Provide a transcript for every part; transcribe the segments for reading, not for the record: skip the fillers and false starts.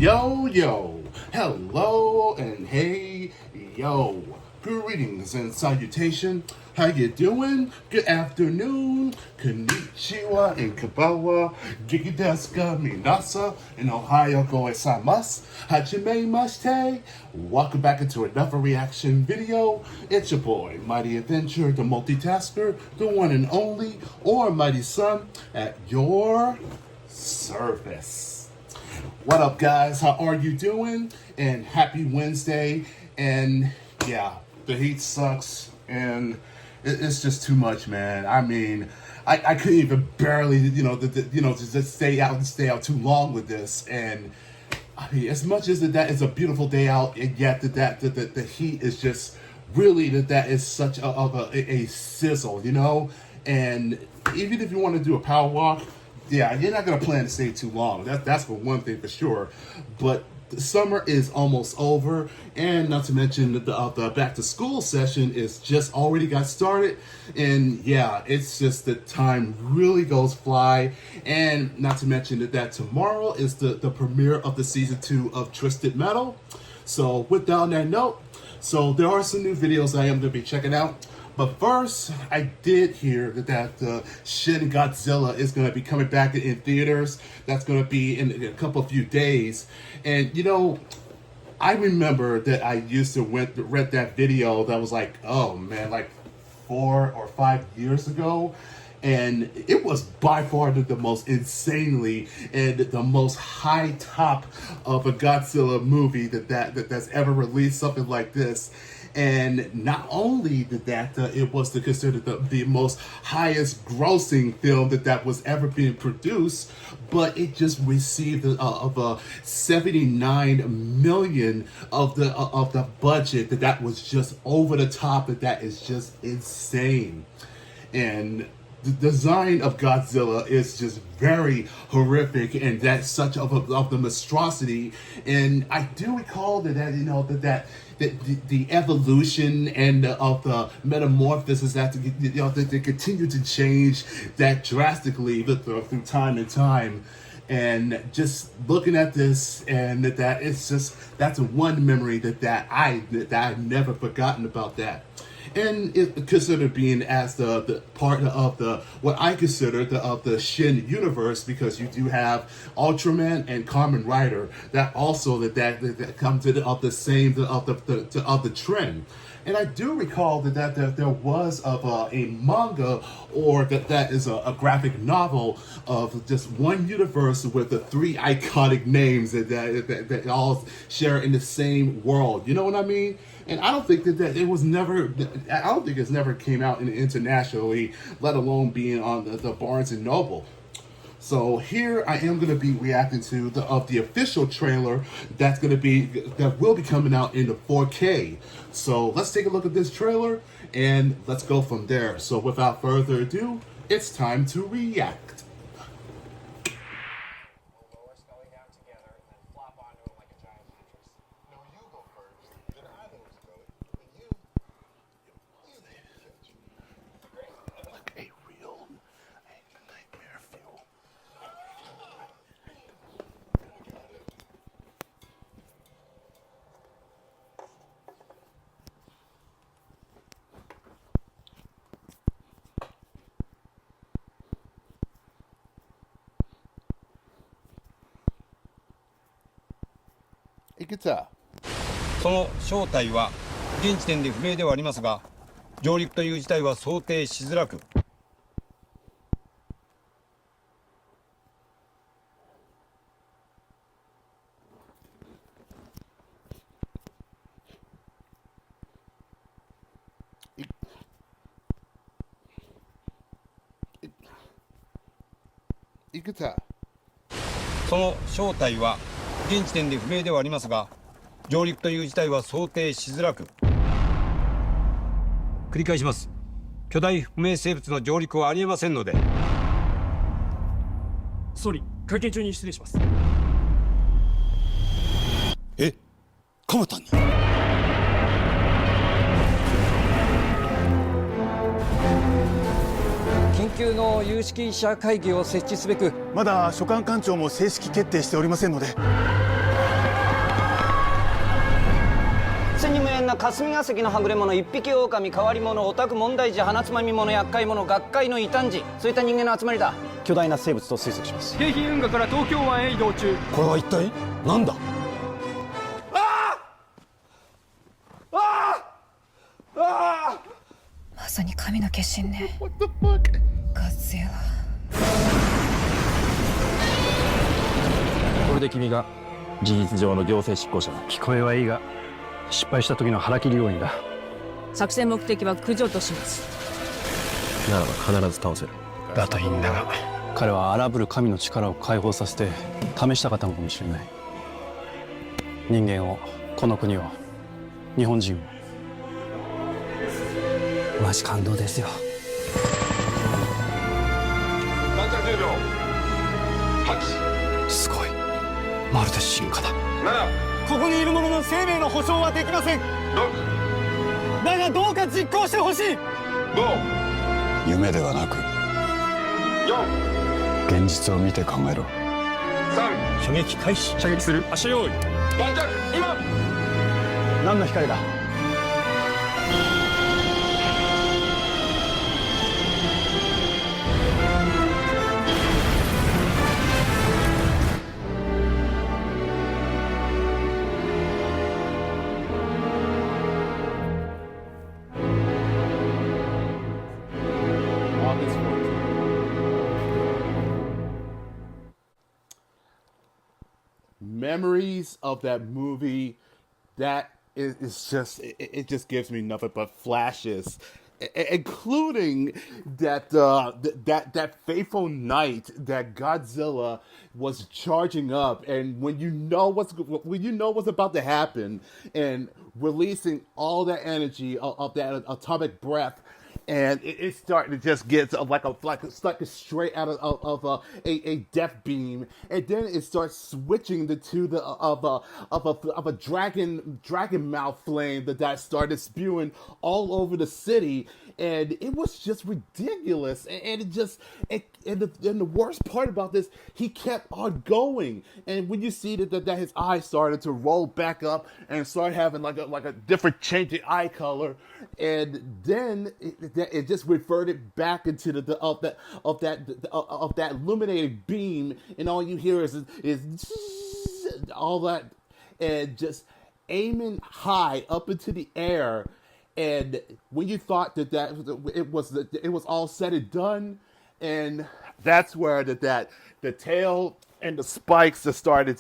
Yo, yo, hello, and hey, yo. Greetings and salutation. How you doing? Good afternoon. Konnichiwa and Kabawa. Giki desu ka minasa. In Ohio goesaimasu. Hajime mashite. Welcome back into another reaction video. It's your boy, Mighty Adventure, the multitasker, the one and only, or Mighty Son, at your service. What up, guys? How are you doing? And happy Wednesday. And yeah, the heat sucks, and it's just too much, man. I mean, I couldn't even barely, just stay out too long with this. And I mean, as much as that is a beautiful day out, and yet the heat is just really that is such a sizzle, And even if you want to do a power walk, yeah, you're not gonna plan to stay too long. That's for one thing for sure. But the summer is almost over, and not to mention that the back to school session is just already got started. And yeah, it's just the time really goes fly. And not to mention that tomorrow is the premiere of the season 2 of Twisted Metal. So with that on that note, so there are some new videos I am gonna be checking out. But first, I did hear that Shin Godzilla is going to be coming back in theaters. That's going to be in a few days. And, I remember that I used to read that video that was like, oh man, like 4 or 5 years ago. And it was by far the most insanely and the most high top of a Godzilla movie that's ever released, something like this. And not only that it was considered the most highest grossing film that was ever being produced, but it just received of 79 million of the budget that was just over the top. That is just insane. And the design of Godzilla is just very horrific, and that's such of the monstrosity. And I do recall that the evolution and of the metamorphosis that they continue to change that drastically through time and time. And just looking at this, and that it's just that's one memory that I've never forgotten about that. And it considered being as the part of what I consider the Shin universe, because you do have Ultraman and Kamen Rider that also that come to the same the trend. And I do recall that there was a manga, or that is a graphic novel of just one universe with the 3 iconic names that all share in the same world. You know what I mean? And I don't think that it was never. I don't think it's never came out internationally, let alone being on the Barnes and Noble. So here I am going to be reacting to the official trailer that will be coming out in the 4K. So let's take a look at this trailer and let's go from there. So without further ado, it's time to react. Guitar. その正体は現時点で不明ではありますが、上陸という事態は想定しづらく、その正体は現時点で不明ではありますが、上陸という事態は想定しづらく、繰り返します。巨大不明生物の上陸はありえませんので。総理、会見中に失礼します。蒲田に緊急の有識者会議を設置すべく、まだ所管官庁も正式決定しておりませんので。な霞が関のはぐれ者、一匹狼、変わり者、オタク、問題児、鼻つまみ者、厄介者、学会の異端児、そういった人間の集まりだ。巨大な生物と推測します。京浜運河から東京湾へ移動中。これは一体何だ？まさに神の化身ね。 What the fuck? ゴジラ。これで君が事実上の行政執行者だ。聞こえはいいが失敗した時の腹切り要因だ。作戦目的は駆除とします。ならば必ず倒せる。だといいんだが、彼は荒ぶる神の力を解放させて試したかったのかもしれない。人間を、この国を、日本人を。マジ感動ですよ。すごい、まるで進化だ。ここにいる者の生命の保証はできません。だがどうか実行してほしい。夢ではなく現実を見て考えろ。射撃開始。射撃する。発射用意。何の光だ？August 14th. Memories of that movie, that is just, it just gives me nothing but flashes, including that that fateful night that Godzilla was charging up, and when you know what's about to happen, and releasing all that energy of that atomic breath. And it's starting to just get like a straight out of a death beam, and then it starts switching to the of a dragon mouth flame that started spewing all over the city, and it was just ridiculous. And the worst part about this, he kept on going, and when you see that his eyes started to roll back up and start having like a different changing eye color, and then it just reverted back into that illuminating beam, and all you hear is all that, and just aiming high up into the air. And when you thought that it was all said and done, and that's where the tail and the spikes that started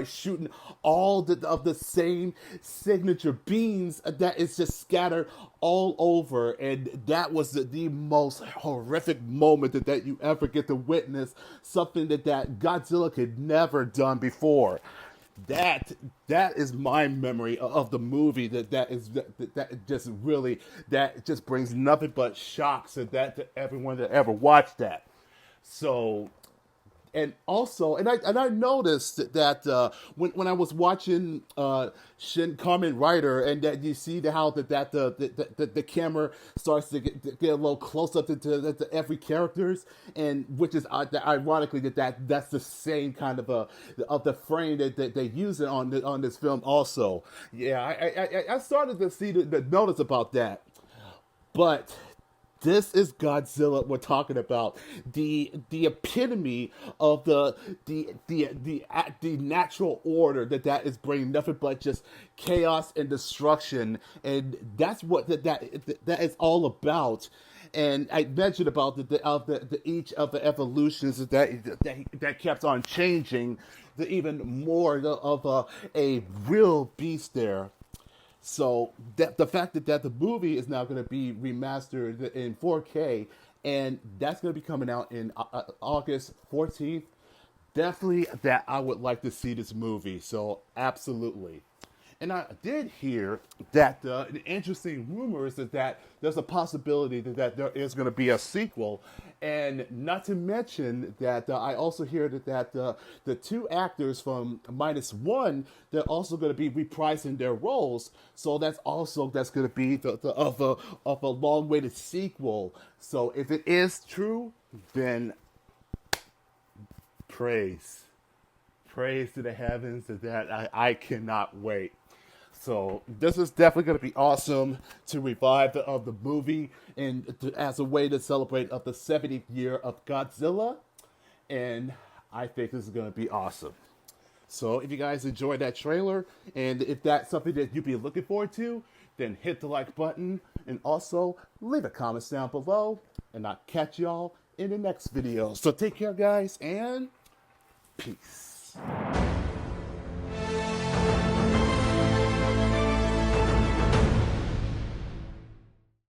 shooting all of the same signature beams that is just scattered all over, and that was the most horrific moment that you ever get to witness, something that Godzilla could never done before. That is my memory of the movie. That just brings nothing but shocks to everyone that ever watched that. So, and also, and I noticed that when I was watching Shin Kamen Rider, and that you see how the camera starts to get a little close up to every characters, and which is ironically that's the same kind of the frame that they use it on this film also. Yeah, I started to see the notice about that, but. This is Godzilla we're talking about. The epitome of the natural order that is bringing nothing but just chaos and destruction, and that's what that is all about. And I mentioned about the each of the evolutions that kept on changing, the even more of a real beast there. So the fact that the movie is now going to be remastered in 4K, and that's going to be coming out in August 14th, definitely that I would like to see this movie. So absolutely. And I did hear that an interesting rumor is that there's a possibility that there is going to be a sequel. And not to mention that I also hear that the two actors from -1, they're also going to be reprising their roles. So that's going to be of a long-awaited sequel. So if it is true, then praise to the heavens that I cannot wait. So this is definitely going to be awesome to revive the movie and as a way to celebrate of the 70th year of Godzilla. And I think this is going to be awesome. So if you guys enjoyed that trailer, and if that's something that you'd be looking forward to, then hit the like button, and also leave a comment down below, and I'll catch y'all in the next video. So take care, guys, and peace.